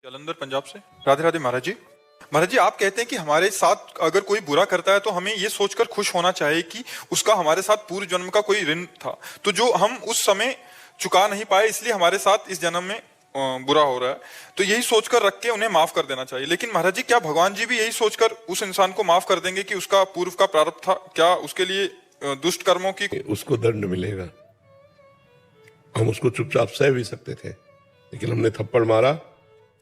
जालंधर पंजाब से। राधे राधे महाराज जी। महाराज जी, आप कहते हैं कि हमारे साथ अगर कोई बुरा करता है तो हमें ये सोचकर खुश होना चाहिए कि उसका हमारे साथ पूर्व जन्म का कोई ऋण था, तो जो हम उस समय चुका नहीं पाए इसलिए हमारे साथ इस जन्म में बुरा हो रहा है, तो यही सोचकर रख के उन्हें माफ कर देना चाहिए। लेकिन महाराज जी, क्या भगवान जी भी यही सोचकर उस इंसान को माफ कर देंगे कि उसका पूर्व का प्रारब्ध था? क्या उसके लिए दुष्ट कर्मों की उसको दंड मिलेगा? हम उसको चुपचाप सह भी सकते थे, लेकिन हमने थप्पड़ मारा,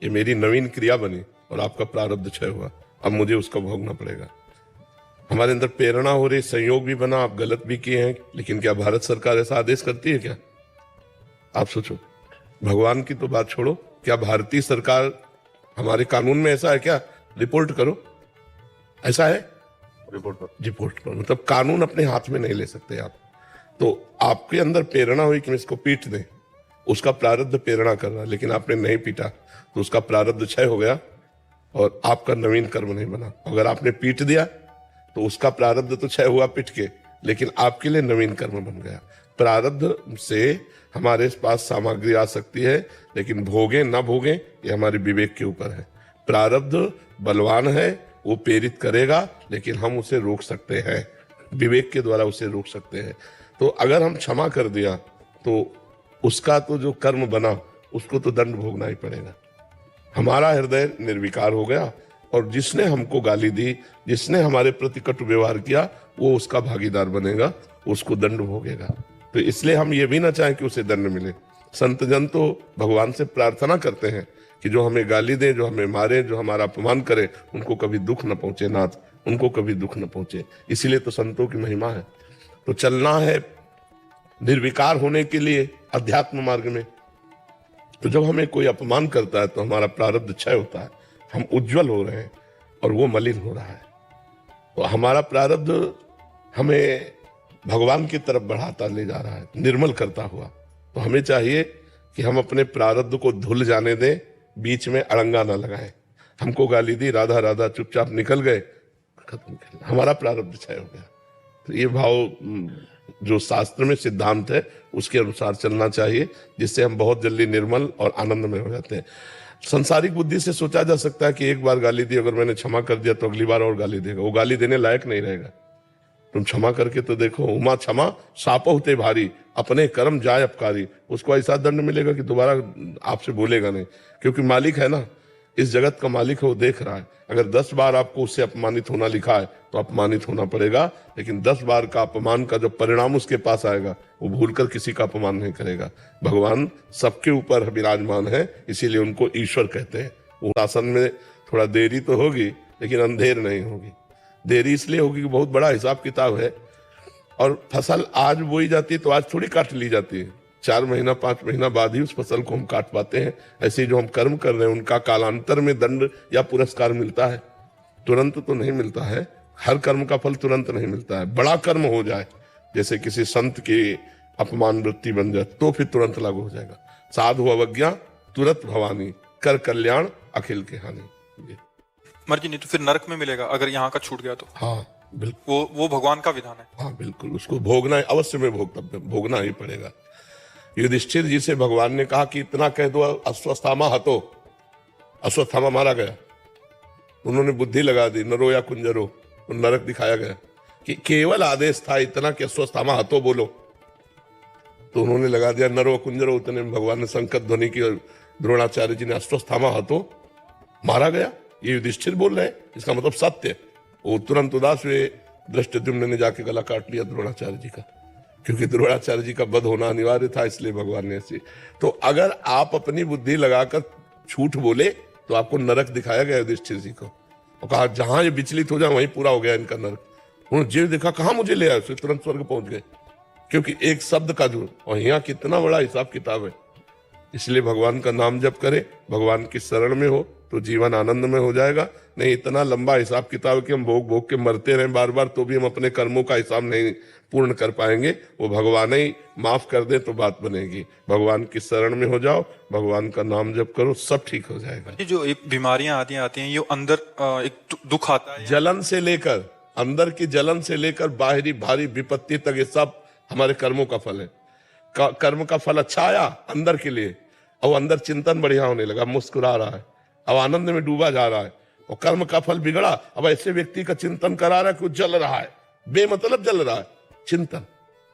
ये मेरी नवीन क्रिया बनी और आपका प्रारब्ध क्षय हुआ, अब मुझे उसका भोगना पड़ेगा। हमारे अंदर प्रेरणा हो रही, संयोग भी बना, आप गलत भी किए हैं, लेकिन क्या भारत सरकार ऐसा आदेश करती है क्या? आप सोचो, भगवान की तो बात छोड़ो, क्या भारतीय सरकार, हमारे कानून में ऐसा है क्या? रिपोर्ट करो, ऐसा है? रिपोर्ट करो, मतलब कानून अपने हाथ में नहीं ले सकते आप। तो आपके अंदर प्रेरणा हुई कि मैं इसको पीट दें, उसका प्रारब्ध प्रेरणा कर रहा, लेकिन आपने नहीं पीटा तो उसका प्रारब्ध क्षय हो गया और आपका नवीन कर्म नहीं बना। अगर आपने पीट दिया तो उसका प्रारब्ध तो क्षय हुआ पीट के, लेकिन आपके लिए नवीन कर्म बन गया। प्रारब्ध से हमारे पास सामग्री आ सकती है, लेकिन भोगे ना भोगे ये हमारे विवेक के ऊपर है। प्रारब्ध बलवान है, वो प्रेरित करेगा, लेकिन हम उसे रोक सकते हैं, विवेक के द्वारा उसे रोक सकते हैं। तो अगर हम क्षमा कर दिया तो उसका तो जो कर्म बना उसको तो दंड भोगना ही पड़ेगा। हमारा हृदय निर्विकार हो गया और जिसने हमको गाली दी, जिसने हमारे प्रति कटु व्यवहार किया, वो उसका भागीदार बनेगा, उसको दंड भोगेगा। तो इसलिए हम ये भी ना चाहें कि उसे दंड मिले। संत जन तो भगवान से प्रार्थना करते हैं कि जो हमें गाली दे, जो हमें मारे, जो हमारा अपमान करे, उनको कभी दुख न पहुंचे नाथ, उनको कभी दुख न पहुंचे। इसीलिए तो संतों की महिमा है। तो चलना है निर्विकार होने के लिए अध्यात्म मार्ग में। तो जब हमें कोई अपमान करता है तो हमारा प्रारब्ध क्षय होता है, हम उज्जवल हो रहे हैं और वो मलिन हो रहा है। तो हमारा प्रारब्ध हमें भगवान की तरफ बढ़ाता ले जा रहा है, निर्मल करता हुआ। तो हमें चाहिए कि हम अपने प्रारब्ध को धुल जाने दें, बीच में अड़ंगा ना लगाएं। हमको गाली दी, राधा राधा, चुपचाप निकल गए, खत्म कर, हमारा प्रारब्ध क्षय हो गया। तो ये भाव जो शास्त्र में सिद्धांत है उसके अनुसार चलना चाहिए, जिससे हम बहुत जल्दी निर्मल और आनंदमय हो जाते हैं। संसारिक बुद्धि से सोचा जा सकता है कि एक बार गाली दी, अगर मैंने क्षमा कर दिया तो अगली बार और गाली देगा, वो गाली देने लायक नहीं रहेगा। तुम क्षमा करके तो देखो, उमा क्षमा साप होते भारी, अपने कर्म जाय अपकारी। उसको ऐसा दंड मिलेगा कि दोबारा आपसे बोलेगा नहीं, क्योंकि मालिक है ना, इस जगत का मालिक है, वो देख रहा है। अगर 10 बार आपको उससे अपमानित होना लिखा है तो अपमानित होना पड़ेगा, लेकिन 10 बार का अपमान का जो परिणाम उसके पास आएगा वो भूलकर किसी का अपमान नहीं करेगा। भगवान सबके ऊपर विराजमान है, इसीलिए उनको ईश्वर कहते हैं। वो शासन में थोड़ा देरी तो होगी, लेकिन अंधेर नहीं होगी। देरी इसलिए होगी कि बहुत बड़ा हिसाब किताब है, और फसल आज बोई जाती है तो आज थोड़ी काट ली जाती है, 4 महीना 5 महीना बाद ही उस फसल को हम काट पाते हैं। ऐसे जो हम कर्म कर रहे हैं उनका कालांतर में दंड या पुरस्कार मिलता है, तुरंत तो नहीं मिलता है। हर कर्म का फल तुरंत नहीं मिलता है। बड़ा कर्म हो जाए, जैसे किसी संत की अपमान वृत्ति बन जाए, तो फिर तुरंत लागू हो जाएगा। साधु अवज्ञा तुरंत भवानी, कर कल्याण अखिल के हानि। मर्जी नहीं तो फिर नरक में मिलेगा अगर यहाँ का छूट गया तो। हाँ बिल्कुल, वो भगवान का विधान है। हाँ बिल्कुल, उसको भोगना अवश्य में भोगना ही पड़ेगा। युधिष्ठिर जी से भगवान ने कहा कि इतना कह दो अश्वत्थामा हतो, अश्वत्थामा मारा गया। उन्होंने बुद्धि लगा दी, नरो या कुंजरो, नरक दिखाया गया। कि केवल आदेश था इतना कि अश्वत्थामा हतो बोलो, तो उन्होंने लगा दिया नरो कुंजरो। उतने भगवान ने संकट ध्वनि की और द्रोणाचार्य जी ने अश्वत्थामा हतो, मारा गया। ये युधिष्ठिर बोल रहे हैं, इसका मतलब सत्य। वो तुरंत उदास हुए, धृष्टद्युम्न ने जाके गला काट लिया द्रोणाचार्य जी का, क्योंकि द्रोणाचार्य जी का वध होना अनिवार्य था, इसलिए भगवान ने ऐसी। तो अगर आप अपनी बुद्धि लगाकर झूठ बोले तो आपको नरक दिखाया गया युधिष्ठिर जी को, और कहा जहां ये विचलित हो जाए वहीं पूरा हो गया इनका नरक। उन्होंने जीव देखा, कहां मुझे ले आए, तुरंत स्वर्ग पहुंच गए, क्योंकि एक शब्द का जो, और यहाँ कितना बड़ा हिसाब किताब है। इसलिए भगवान का नाम जप करे, भगवान की शरण में हो तो जीवन आनंद में हो जाएगा। नहीं इतना लंबा हिसाब किताब कि हम भोग भोग के मरते रहें बार बार, तो भी हम अपने कर्मों का हिसाब नहीं पूर्ण कर पाएंगे। वो भगवान ही माफ कर दे तो बात बनेगी। भगवान की शरण में हो जाओ, भगवान का नाम जप करो, सब ठीक हो जाएगा। ये जो बीमारियां आती हैं ये अंदर एक दुख आता है, जलन से लेकर, अंदर की जलन से लेकर बाहरी भारी विपत्ति तक, ये सब हमारे कर्मों का फल है। कर्म का फल अच्छा आया अंदर के लिए, और अंदर चिंतन बढ़िया होने लगा, मुस्कुरा रहा है, अब आनंद में डूबा जा रहा है और कर्म का फल बिगड़ा। अब ऐसे व्यक्ति का चिंतन करा रहा है कि वो जल रहा है, बेमतलब जल रहा है, चिंतन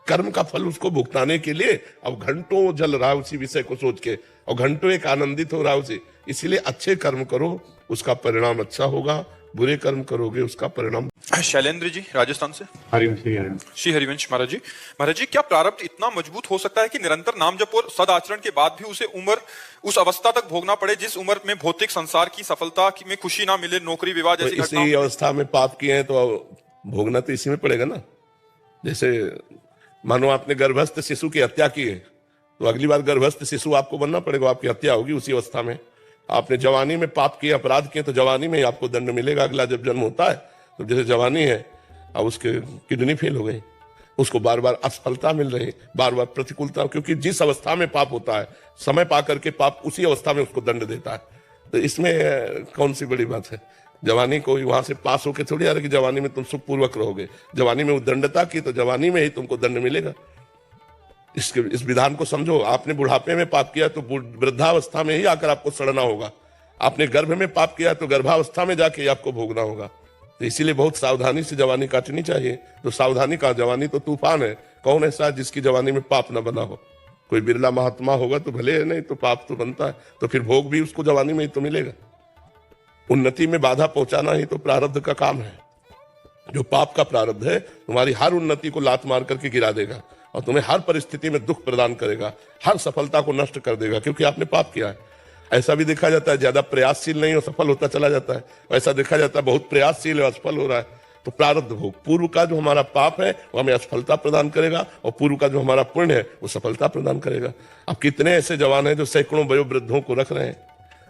कर्म का फल उसको भुगताने के लिए अब घंटों जल रहा है उसी विषय को सोच के, और घंटों एक आनंदित हो रहा है उसे। इसीलिए अच्छे कर्म करो, उसका परिणाम अच्छा होगा, बुरे कर्म करोगे उसका परिणाम। शैलेंद्र जी राजस्थान से। हरिवंश श्री हरिवंश महाराज जी। महाराज जी, क्या प्रारब्ध इतना मजबूत हो सकता है कि निरंतर नाम जप और सदाचरण के बाद भी उसे उम्र उस अवस्था तक भोगना पड़े जिस उम्र में भौतिक संसार की सफलता में खुशी ना मिले, नौकरी विवाह जैसी तो इसी अवस्था में पाप किए हैं तो भोगना तो इसी में पड़ेगा ना। जैसे मानो आपने गर्भस्थ शिशु की हत्या की है तो अगली बार गर्भस्थ शिशु आपको बनना पड़ेगा, आपकी हत्या होगी उसी अवस्था में। आपने जवानी में पाप किए, अपराध किए, तो जवानी में ही आपको दंड मिलेगा। अगला जब जन्म होता है तो जैसे जवानी है, अब उसके किडनी फेल हो गई, उसको बार बार असफलता मिल रही, बार बार प्रतिकूलता, क्योंकि जिस अवस्था में पाप होता है समय पा करके पाप उसी अवस्था में उसको दंड देता है। तो इसमें कौन सी बड़ी बात है। जवानी को वहां से पास होकर थोड़ी आ रहा कि जवानी में तुम सुखपूर्वक रहोगे। जवानी में उद्दंडता की तो जवानी में ही तुमको दंड मिलेगा। इस विधान को समझो। आपने बुढ़ापे में पाप किया तो वृद्धावस्था में ही आकर आपको सड़ना होगा। आपने गर्भ में पाप किया तो गर्भावस्था में जाके आपको भोगना होगा। तो इसीलिए बहुत सावधानी से जवानी काटनी चाहिए। तो सावधानी का जवानी तो तूफान है। कौन ऐसा है जिसकी जवानी में पाप न बना हो? कोई बिरला महात्मा होगा तो भले, नहीं तो पाप तो बनता है। तो फिर भोग भी उसको जवानी में ही तो मिलेगा। उन्नति में बाधा पहुंचाना ही तो प्रारब्ध का काम है। जो पाप का प्रारब्ध है तुम्हारी हर उन्नति को लात मार करके गिरा देगा और तुम्हें हर परिस्थिति में दुख प्रदान करेगा, हर सफलता को नष्ट कर देगा, क्योंकि आपने पाप किया है। ऐसा भी देखा जाता है ज्यादा प्रयासशील नहीं हो सफल होता चला जाता है, ऐसा देखा जाता है बहुत प्रयासशील है असफल हो रहा है। तो प्रारब्ध भोग, पूर्व का जो हमारा पाप है वो हमें असफलता प्रदान करेगा और पूर्व का जो हमारा पुण्य है वो सफलता प्रदान करेगा। अब कितने ऐसे जवान हैं जो सैकड़ों वयोवृद्धों को रख रहे हैं,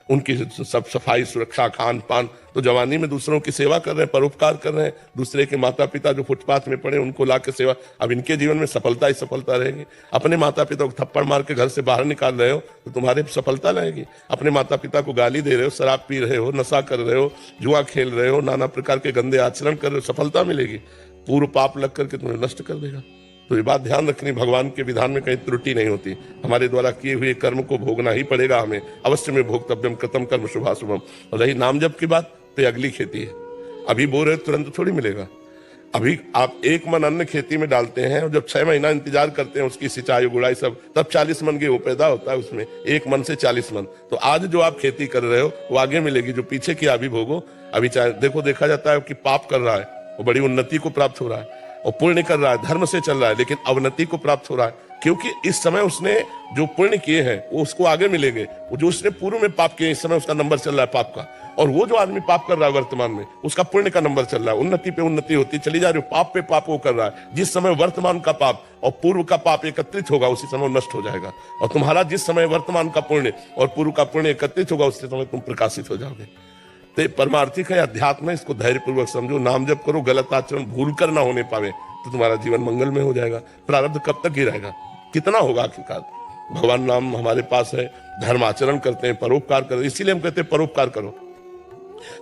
उनकी सब सफाई सुरक्षा खान पान, तो जवानी में दूसरों की सेवा कर रहे हैं, परोपकार कर रहे हैं। दूसरे के माता पिता जो फुटपाथ में पड़े उनको ला के सेवा। अब इनके जीवन में सफलता ही सफलता रहेगी। अपने माता पिता को थप्पड़ मार के घर से बाहर निकाल रहे हो तो तुम्हारी सफलता रहेगी। अपने माता पिता को गाली दे रहे हो, शराब पी रहे हो, नशा कर रहे हो, जुआ खेल रहे हो, नाना प्रकार के गंदे आचरण कर रहे हो, सफलता मिलेगी। पूर्व पाप लग करके तुम्हें नष्ट कर देगा। तो ये बात ध्यान रखनी, भगवान के विधान में कहीं त्रुटि नहीं होती। हमारे द्वारा किए हुए कर्म को भोगना ही पड़ेगा हमें, अवश्य में भोक्तव्यम कृतम कर्म शुभाशुभम। और रही नाम जप की बात तो अगली खेती है। अभी बो रहे तुरंत थोड़ी मिलेगा। अभी आप 1 मन अन्न खेती में डालते हैं और जब 6 महीना इंतजार करते हैं उसकी सिंचाई गुड़ाई सब, तब 40 मन गेहूं पैदा होता है उसमें, 1 मन से 40 मन। तो आज जो आप खेती कर रहे हो वो आगे मिलेगी, जो पीछे की अभी भोगो। अभी चाहे देखो, देखा जाता है कि पाप कर रहा है वो बड़ी उन्नति को प्राप्त हो रहा है, और पुण्य कर रहा है धर्म से चल रहा है लेकिन अवनति को प्राप्त हो रहा है, क्योंकि इस समय उसने जो पुण्य किए हैं वो उसको आगे मिलेंगे। वो जो उसने पूर्व में पाप किए इस समय उसका नंबर चल रहा है पाप का, और वो जो आदमी पाप कर रहा है वर्तमान में उसका पुण्य का नंबर चल रहा है। उन्नति पे उन्नति होती चली जा रही है। पाप पे पाप वो कर रहा है। जिस समय वर्तमान का पाप और पूर्व का पाप एकत्रित होगा उसी समय नष्ट हो जाएगा, और तुम्हारा जिस समय वर्तमान का पुण्य और पूर्व का पुण्य एकत्रित होगा उसी समय तुम प्रकाशित हो जाओगे। तो परमार्थिक है, अध्यात्म है, इसको धैर्यपूर्वक समझो। नाम जप करो, गलत आचरण भूल कर ना होने पावे तो तुम्हारा जीवन मंगल में हो जाएगा। प्रारब्ध कब तक ही रहेगा, कितना होगा आखिरकार। भगवान नाम हमारे पास है, धर्म आचरण करते हैं, परोपकार करते, इसीलिए हम कहते हैं परोपकार करो।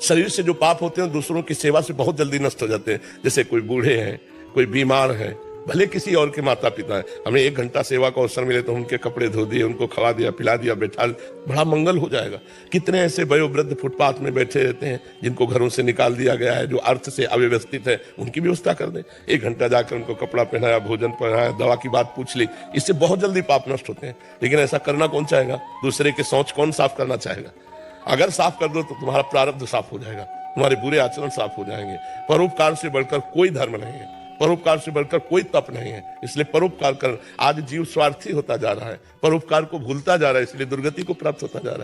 शरीर से जो पाप होते हैं दूसरों की सेवा से बहुत जल्दी नष्ट हो जाते हैं। जैसे कोई बूढ़े हैं, कोई बीमार है, भले किसी और के माता पिता है, हमें 1 घंटा सेवा का अवसर मिले तो उनके कपड़े धो दिए, उनको खवा दिया, पिला दिया, बैठा, बड़ा मंगल हो जाएगा। कितने ऐसे वयोवृद्ध फुटपाथ में बैठे रहते हैं जिनको घरों से निकाल दिया गया है, जो अर्थ से अव्यवस्थित है, उनकी व्यवस्था कर दें। 1 घंटा जाकर उनको कपड़ा पहनाया, भोजन पहनाया, दवा की बात पूछ ली, इससे बहुत जल्दी पाप नष्ट होते हैं। लेकिन ऐसा करना कौन चाहेगा? दूसरे के शौच कौन साफ करना चाहेगा? अगर साफ कर दो तो तुम्हारा प्रारब्ध साफ हो जाएगा, तुम्हारे बुरे आचरण साफ हो जाएंगे। परोपकार से बढ़कर कोई धर्म नहीं है, परोपकार से बढ़कर कोई तप नहीं है। इसलिए परोपकार कर, आज जीव स्वार्थी होता जा रहा है, परोपकार को भूलता जा रहा है, इसलिए दुर्गति को प्राप्त होता जा रहा है।